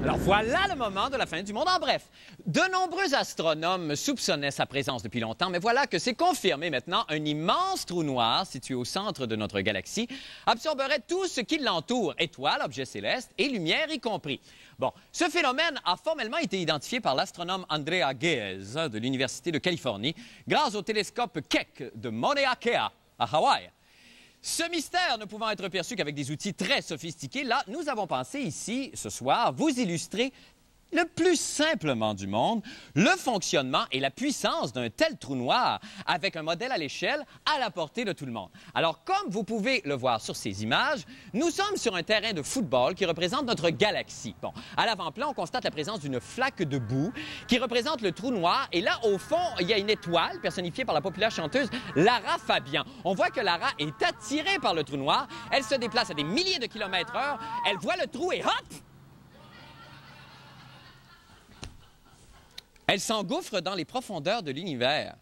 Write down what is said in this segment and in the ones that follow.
Alors voilà le moment de la fin du monde. En bref, de nombreux astronomes soupçonnaient sa présence depuis longtemps, mais voilà que c'est confirmé maintenant. Un immense trou noir situé au centre de notre galaxie absorberait tout ce qui l'entoure, étoiles, objets célestes et lumière y compris. Bon, ce phénomène a formellement été identifié par l'astronome Andrea Ghez de l'Université de Californie grâce au télescope Keck de Mauna Kea à Hawaï. Ce mystère ne pouvant être perçu qu'avec des outils très sophistiqués, là, nous avons pensé ici, ce soir, vous illustrer le plus simplement du monde le fonctionnement et la puissance d'un tel trou noir avec un modèle à l'échelle à la portée de tout le monde. Alors, comme vous pouvez le voir sur ces images, nous sommes sur un terrain de football qui représente notre galaxie. Bon, à l'avant-plan, on constate la présence d'une flaque de boue qui représente le trou noir. Et là, au fond, il y a une étoile personnifiée par la populaire chanteuse Lara Fabian. On voit que Lara est attirée par le trou noir. Elle se déplace à des milliers de kilomètres/heure. Elle voit le trou et hop! Elle s'engouffre dans les profondeurs de l'univers.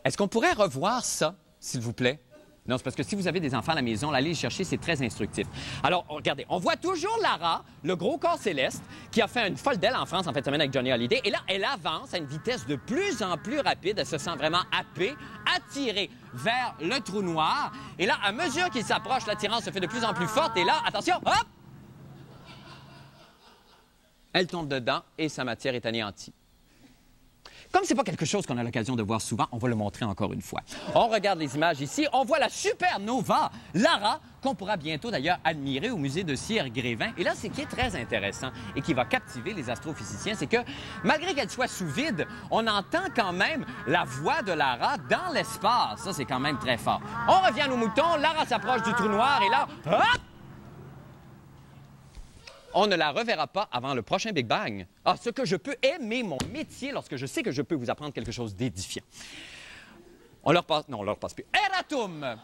Est-ce qu'on pourrait revoir ça, s'il vous plaît? Non, c'est parce que si vous avez des enfants à la maison, allez les chercher, c'est très instructif. Alors, regardez, on voit toujours Lara, le gros corps céleste, qui a fait une folle d'elle en France en fin de semaine avec Johnny Hallyday. Et là, elle avance à une vitesse de plus en plus rapide. Elle se sent vraiment happée, attirée vers le trou noir. Et là, à mesure qu'il s'approche, l'attirance se fait de plus en plus forte. Et là, attention, hop! Elle tombe dedans et sa matière est anéantie. Comme ce n'est pas quelque chose qu'on a l'occasion de voir souvent, on va le montrer encore une fois. On regarde les images ici. On voit la supernova Lara, qu'on pourra bientôt d'ailleurs admirer au musée de Sierre-Grévin. Et là, ce qui est très intéressant et qui va captiver les astrophysiciens, c'est que malgré qu'elle soit sous vide, on entend quand même la voix de Lara dans l'espace. Ça, c'est quand même très fort. On revient à nos moutons. Lara s'approche du trou noir et là, hop! On ne la reverra pas avant le prochain Big Bang. Ah, ce que je peux aimer mon métier lorsque je sais que je peux vous apprendre quelque chose d'édifiant. On leur passe... Non, on leur passe plus. Eratum!